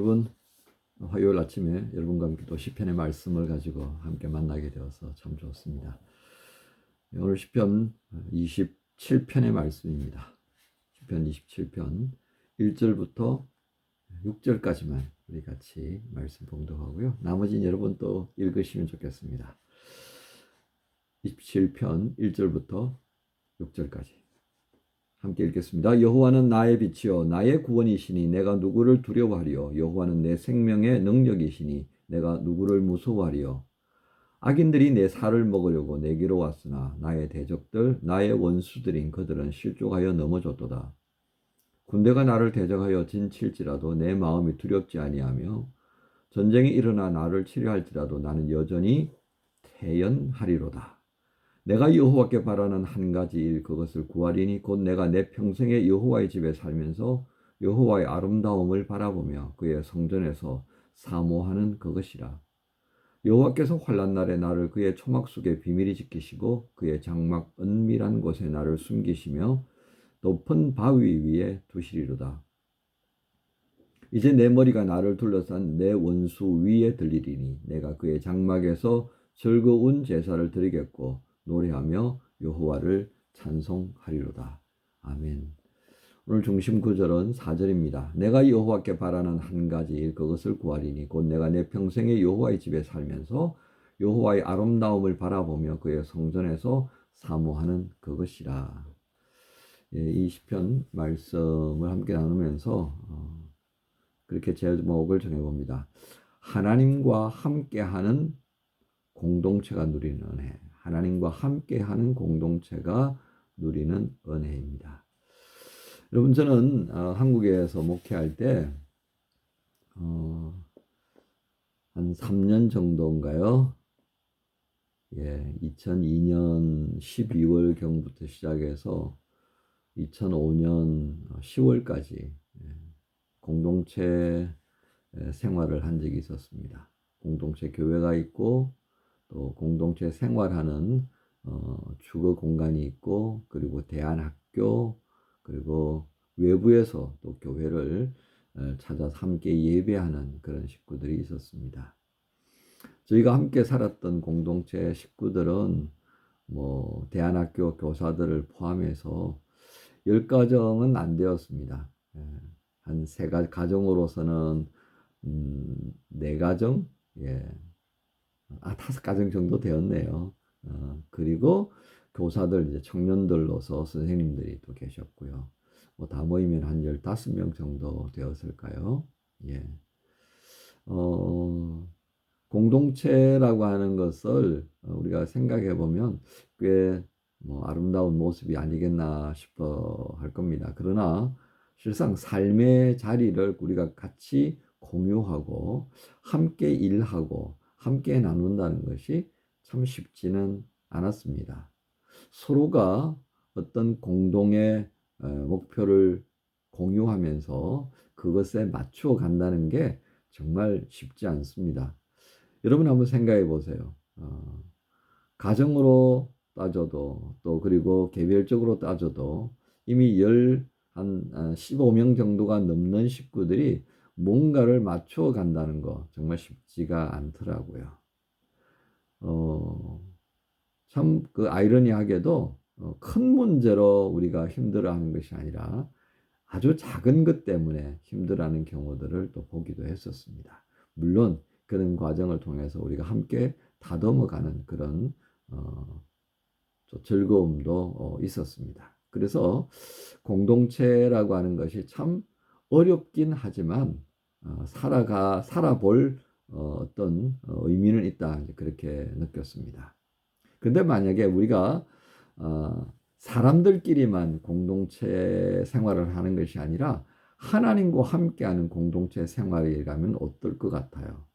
여러분, 화요일 아침에 여러분과 함께 또 시편의 말씀을 가지고 함께 만나게 되어서 참 좋습니다. 오늘 시편 27편의 말씀입니다. 시편 27편 1절부터 6절까지만 우리 같이 말씀 봉독하고요. 나머지는 여러분 또 읽으시면 좋겠습니다. 27편 1절부터 6절까지 함께 읽겠습니다. 여호와는 나의 빛이요 나의 구원이시니 내가 누구를 두려워하리요. 여호와는 내 생명의 능력이시니 내가 누구를 무서워하리요. 악인들이 내 살을 먹으려고 내게로 왔으나 나의 대적들 나의 원수들인 그들은 실족하여 넘어졌도다. 군대가 나를 대적하여 진칠지라도 내 마음이 두렵지 아니하며 전쟁이 일어나 나를 치려할지라도 나는 여전히 태연하리로다. 내가 여호와께 바라는 한 가지 일 그것을 구하리니 곧 내가 내 평생에 여호와의 집에 살면서 여호와의 아름다움을 바라보며 그의 성전에서 사모하는 그것이라. 여호와께서 환난 날에 나를 그의 초막 속에 비밀히 지키시고 그의 장막 은밀한 곳에 나를 숨기시며 높은 바위 위에 두시리로다. 이제 내 머리가 나를 둘러싼 내 원수 위에 들리리니 내가 그의 장막에서 즐거운 제사를 드리겠고 노래하며 여호와를 찬송하리로다. 아멘. 오늘 중심 구절은 4절입니다. 내가 여호와께 바라는 한 가지 일 그것을 구하리니 곧 내가 내 평생에 여호와의 집에 살면서 여호와의 아름다움을 바라보며 그의 성전에서 사모하는 그것이라. 이 시편 말씀을 함께 나누면서 그렇게 제목을 정해봅니다. 하나님과 함께하는 공동체가 누리는 은혜. 하나님과 함께하는 공동체가 누리는 은혜입니다. 여러분, 저는 한국에서 목회할 때 한 3년 정도인가요? 2002년 12월경부터 시작해서 2005년 10월까지 공동체 생활을 한 적이 있었습니다. 공동체 교회가 있고 또 공동체 생활하는 주거 공간이 있고 그리고 대안학교 그리고 외부에서 또 교회를 찾아서 함께 예배하는 그런 식구들이 있었습니다. 저희가 함께 살았던 공동체 식구들은 대안학교 교사들을 포함해서 10가정은 안 되었습니다. 한 3가정으로서는 4가정? 5가정 정도 되었네요. 그리고 교사들, 이제 청년들로서 선생님들이 또 계셨고요. 다 모이면 한 15명 정도 되었을까요? 공동체라고 하는 것을 우리가 생각해 보면 꽤 아름다운 모습이 아니겠나 싶어 할 겁니다. 그러나 실상 삶의 자리를 우리가 같이 공유하고 함께 일하고 함께 나눈다는 것이 참 쉽지는 않았습니다. 서로가 어떤 공동의 목표를 공유하면서 그것에 맞추어 간다는 게 정말 쉽지 않습니다. 여러분 한번 생각해 보세요. 가정으로 따져도 또 그리고 개별적으로 따져도 이미 한 15명 정도가 넘는 식구들이 뭔가를 맞추어 간다는 거 정말 쉽지가 않더라고요. 참 그 아이러니하게도 큰 문제로 우리가 힘들어하는 것이 아니라 아주 작은 것 때문에 힘들어하는 경우들을 또 보기도 했었습니다. 물론 그런 과정을 통해서 우리가 함께 다듬어가는 그런 즐거움도 있었습니다. 그래서 공동체라고 하는 것이 참 어렵긴 하지만 살아볼 어떤 의미는 있다, 그렇게 느꼈습니다. 근데 만약에 우리가 사람들끼리만 공동체 생활을 하는 것이 아니라 하나님과 함께하는 공동체 생활이라면 어떨 것 같아요?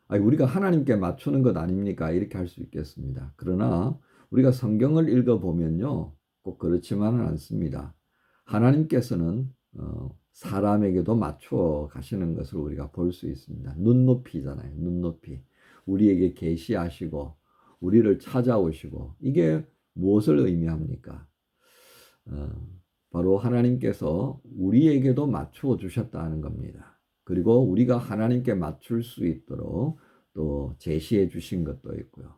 우리가 하나님께 맞추는 것 아닙니까? 이렇게 할 수 있겠습니다. 그러나 우리가 성경을 읽어보면요, 꼭 그렇지만은 않습니다. 하나님께서는 사람에게도 맞추어 가시는 것을 우리가 볼 수 있습니다. 눈높이잖아요. 눈높이. 우리에게 계시하시고 우리를 찾아오시고, 이게 무엇을 의미합니까? 바로 하나님께서 우리에게도 맞추어 주셨다는 겁니다. 그리고 우리가 하나님께 맞출 수 있도록 또 제시해 주신 것도 있고요.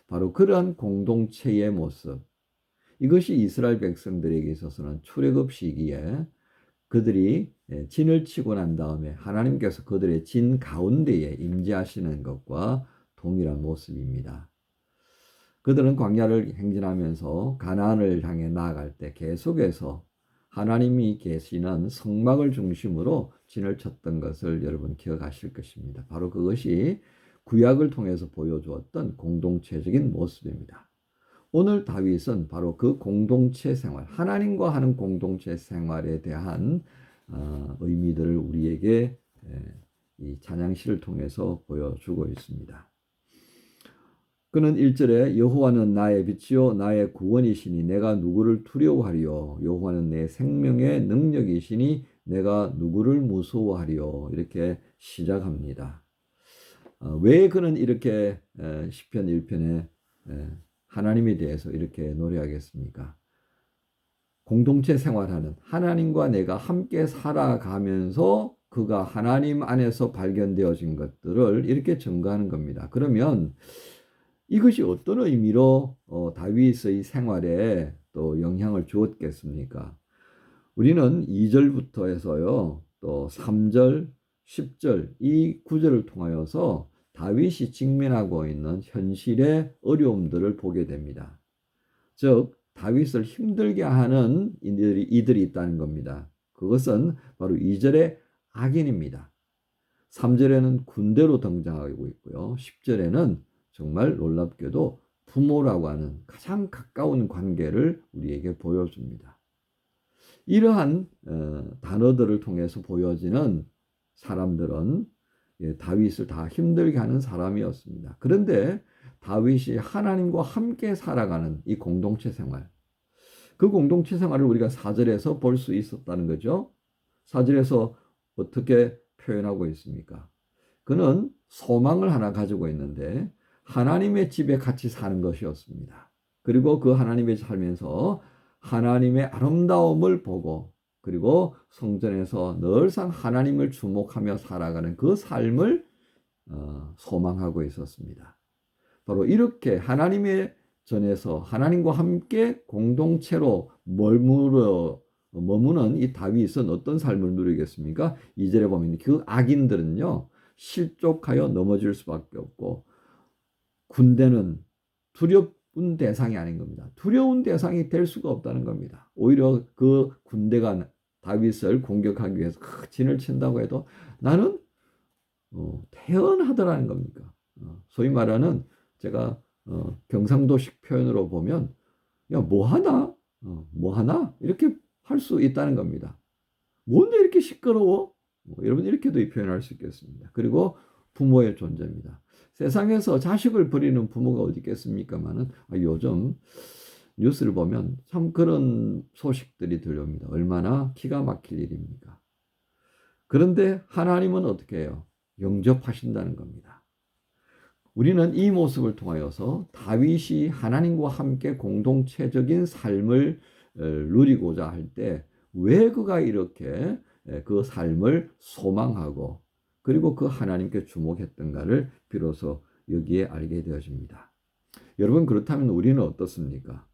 바로 그런 공동체의 모습, 이것이 이스라엘 백성들에게 있어서는 출애굽 시기에 그들이 진을 치고 난 다음에 하나님께서 그들의 진 가운데에 임재하시는 것과 동일한 모습입니다. 그들은 광야를 행진하면서 가나안을 향해 나아갈 때 계속해서 하나님이 계시는 성막을 중심으로 진을 쳤던 것을 여러분 기억하실 것입니다. 바로 그것이 구약을 통해서 보여주었던 공동체적인 모습입니다. 오늘 다윗은 바로 그 공동체 생활, 하나님과 하는 공동체 생활에 대한 의미들을 우리에게 이 찬양시를 통해서 보여주고 있습니다. 그는 1절에 여호와는 나의 빛이요 나의 구원이시니 내가 누구를 두려워하리요. 여호와는 내 생명의 능력이시니 내가 누구를 무서워하리요. 이렇게 시작합니다. 왜 그는 이렇게 시편 1편에 하나님에 대해서 이렇게 노래하겠습니까? 공동체 생활하는 하나님과 내가 함께 살아가면서 그가 하나님 안에서 발견되어진 것들을 이렇게 증거하는 겁니다. 그러면 이것이 어떤 의미로 다윗의 생활에 또 영향을 주었겠습니까? 우리는 2절부터 해서요, 또 3절, 10절 이 구절을 통하여서 다윗이 직면하고 있는 현실의 어려움들을 보게 됩니다. 즉 다윗을 힘들게 하는 이들이 있다는 겁니다. 그것은 바로 2절의 악인입니다. 3절에는 군대로 등장하고 있고요. 10절에는 정말 놀랍게도 부모라고 하는 가장 가까운 관계를 우리에게 보여줍니다. 이러한 단어들을 통해서 보여지는 사람들은 다윗을 다 힘들게 하는 사람이었습니다. 그런데 다윗이 하나님과 함께 살아가는 이 공동체 생활, 그 공동체 생활을 우리가 4절에서 볼 수 있었다는 거죠. 4절에서 어떻게 표현하고 있습니까? 그는 소망을 하나 가지고 있는데 하나님의 집에 같이 사는 것이었습니다. 그리고 그 하나님의 살면서 하나님의 아름다움을 보고 그리고 성전에서 늘상 하나님을 주목하며 살아가는 그 삶을 소망하고 있었습니다. 바로 이렇게 하나님의 전에서 하나님과 함께 공동체로 머무는 이 다윗은 어떤 삶을 누리겠습니까? 2절에 보면 그 악인들은요 실족하여 넘어질 수밖에 없고 군대는 두려운 대상이 아닌 겁니다. 두려운 대상이 될 수가 없다는 겁니다. 오히려 그 군대가 다윗을 공격하기 위해서 진을 친다고 해도 나는 태연하더라는 겁니까? 소위 말하는 제가 경상도식 표현으로 보면 야 뭐하나? 뭐하나? 이렇게 할 수 있다는 겁니다. 뭔데 이렇게 시끄러워? 여러분 이렇게도 표현할 수 있겠습니다. 그리고 부모의 존재입니다. 세상에서 자식을 버리는 부모가 어디 있겠습니까마는 요즘 뉴스를 보면 참 그런 소식들이 들려옵니다. 얼마나 기가 막힐 일입니까? 그런데 하나님은 어떻게 해요? 영접하신다는 겁니다. 우리는 이 모습을 통하여서 다윗이 하나님과 함께 공동체적인 삶을 누리고자 할 때 왜 그가 이렇게 그 삶을 소망하고 그리고 그 하나님께 주목했던가를 비로소 여기에 알게 되어집니다. 여러분 그렇다면 우리는 어떻습니까?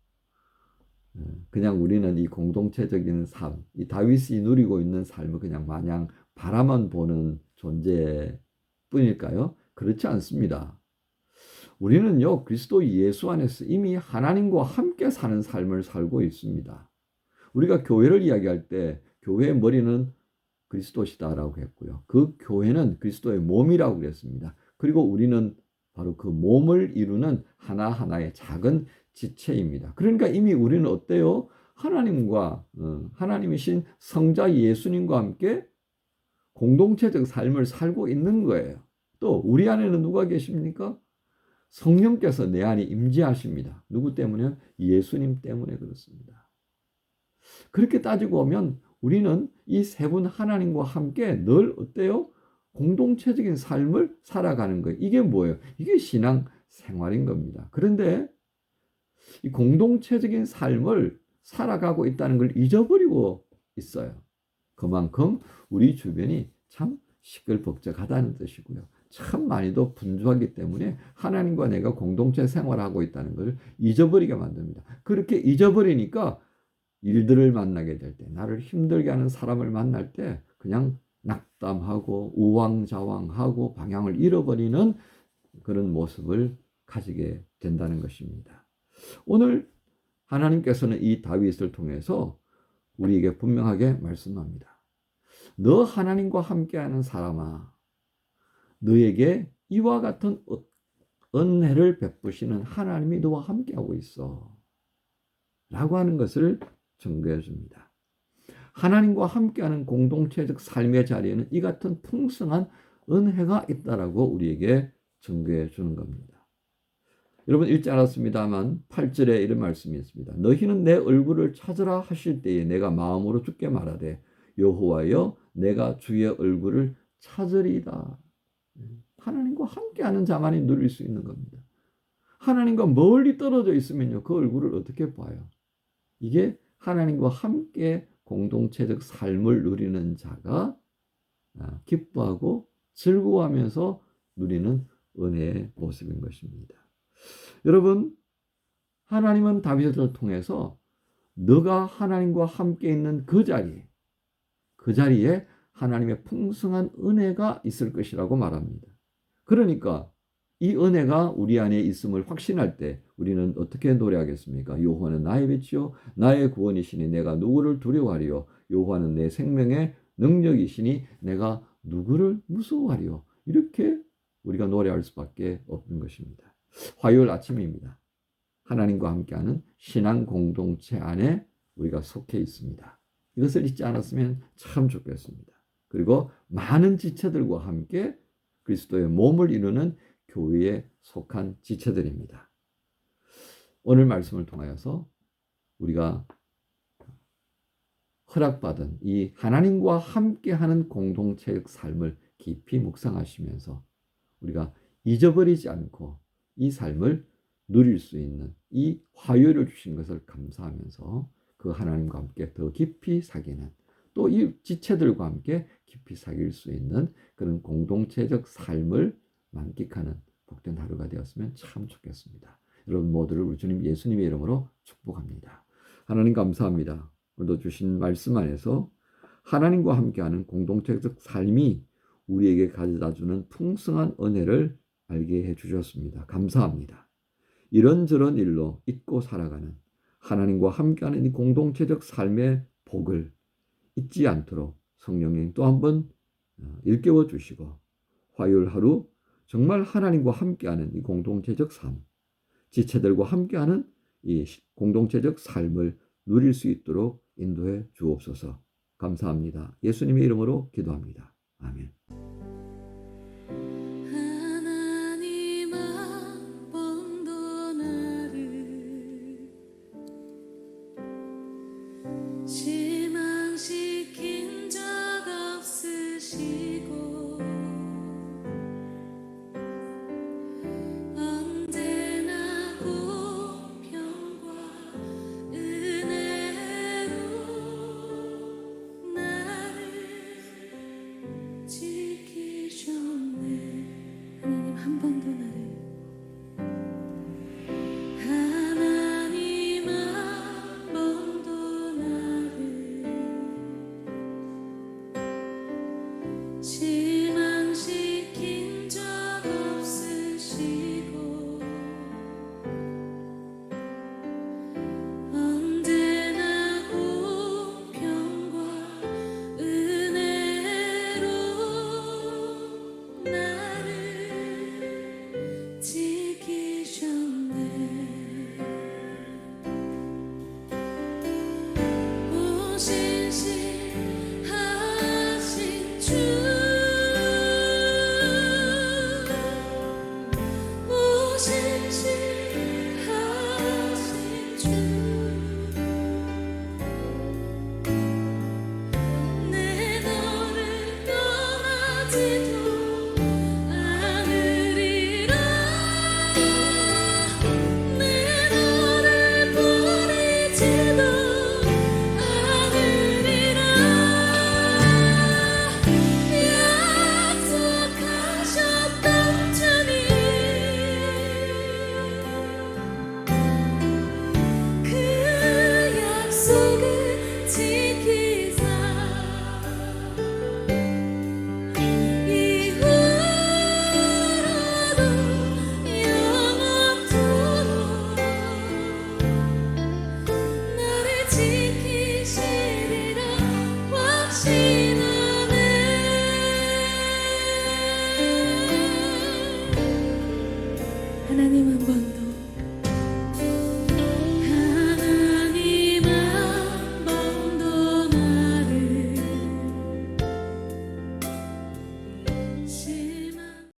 그냥 우리는 이 공동체적인 삶, 이 다윗이 누리고 있는 삶을 그냥 마냥 바라만 보는 존재뿐일까요? 그렇지 않습니다. 우리는요 그리스도 예수 안에서 이미 하나님과 함께 사는 삶을 살고 있습니다. 우리가 교회를 이야기할 때 교회의 머리는 그리스도시다라고 했고요. 그 교회는 그리스도의 몸이라고 그랬습니다. 그리고 우리는 바로 그 몸을 이루는 하나하나의 작은 지체입니다. 그러니까 이미 우리는 어때요? 하나님과 하나님이신 성자 예수님과 함께 공동체적 삶을 살고 있는 거예요. 또 우리 안에는 누가 계십니까? 성령께서 내 안에 임재하십니다. 누구 때문에? 예수님 때문에 그렇습니다. 그렇게 따지고 보면 우리는 이 세 분 하나님과 함께 늘 어때요? 공동체적인 삶을 살아가는 거예요. 이게 뭐예요? 이게 신앙 생활인 겁니다. 그런데 이 공동체적인 삶을 살아가고 있다는 걸 잊어버리고 있어요. 그만큼 우리 주변이 참 시끌벅적하다는 뜻이고요. 참 많이도 분주하기 때문에 하나님과 내가 공동체 생활하고 있다는 것을 잊어버리게 만듭니다. 그렇게 잊어버리니까 일들을 만나게 될 때, 나를 힘들게 하는 사람을 만날 때 그냥 낙담하고 우왕좌왕하고 방향을 잃어버리는 그런 모습을 가지게 된다는 것입니다. 오늘 하나님께서는 이 다윗을 통해서 우리에게 분명하게 말씀합니다. 너 하나님과 함께하는 사람아, 너에게 이와 같은 은혜를 베푸시는 하나님이 너와 함께하고 있어 라고 하는 것을 증거해 줍니다. 하나님과 함께하는 공동체적 삶의 자리에는 이 같은 풍성한 은혜가 있다라고 우리에게 증거해 주는 겁니다. 여러분 읽지 않았습니다만 8절에 이런 말씀이 있습니다. 너희는 내 얼굴을 찾으라 하실 때에 내가 마음으로 주께 말하되 여호와여 내가 주의 얼굴을 찾으리이다. 하나님과 함께하는 자만이 누릴 수 있는 겁니다. 하나님과 멀리 떨어져 있으면요, 그 얼굴을 어떻게 봐요? 이게 하나님과 함께 공동체적 삶을 누리는 자가 기뻐하고 즐거워하면서 누리는 은혜의 모습인 것입니다. 여러분, 하나님은 다윗을 통해서 너가 하나님과 함께 있는 그 자리에 하나님의 풍성한 은혜가 있을 것이라고 말합니다. 그러니까 이 은혜가 우리 안에 있음을 확신할 때 우리는 어떻게 노래하겠습니까? 여호와는 나의 빛이요 나의 구원이시니 내가 누구를 두려워하리요? 여호와는 내 생명의 능력이시니 내가 누구를 무서워하리요? 이렇게 우리가 노래할 수밖에 없는 것입니다. 화요일 아침입니다. 하나님과 함께하는 신앙 공동체 안에 우리가 속해 있습니다. 이것을 잊지 않았으면 참 좋겠습니다. 그리고 많은 지체들과 함께 그리스도의 몸을 이루는 교회에 속한 지체들입니다. 오늘 말씀을 통하여서 우리가 허락받은 이 하나님과 함께하는 공동체의 삶을 깊이 묵상하시면서 우리가 잊어버리지 않고 이 삶을 누릴 수 있는 이 화요일을 주신 것을 감사하면서 그 하나님과 함께 더 깊이 사귀는 또 이 지체들과 함께 깊이 사귈 수 있는 그런 공동체적 삶을 만끽하는 복된 하루가 되었으면 참 좋겠습니다. 여러분 모두를 우리 주님 예수님의 이름으로 축복합니다. 하나님 감사합니다. 오늘도 주신 말씀 안에서 하나님과 함께하는 공동체적 삶이 우리에게 가져다주는 풍성한 은혜를 알게 해주셨습니다. 감사합니다. 이런저런 일로 잊고 살아가는 하나님과 함께하는 이 공동체적 삶의 복을 잊지 않도록 성령님 또 한 번 일깨워 주시고 화요일 하루 정말 하나님과 함께하는 이 공동체적 삶, 지체들과 함께하는 이 공동체적 삶을 누릴 수 있도록 인도해 주옵소서. 감사합니다. 예수님의 이름으로 기도합니다. 아멘.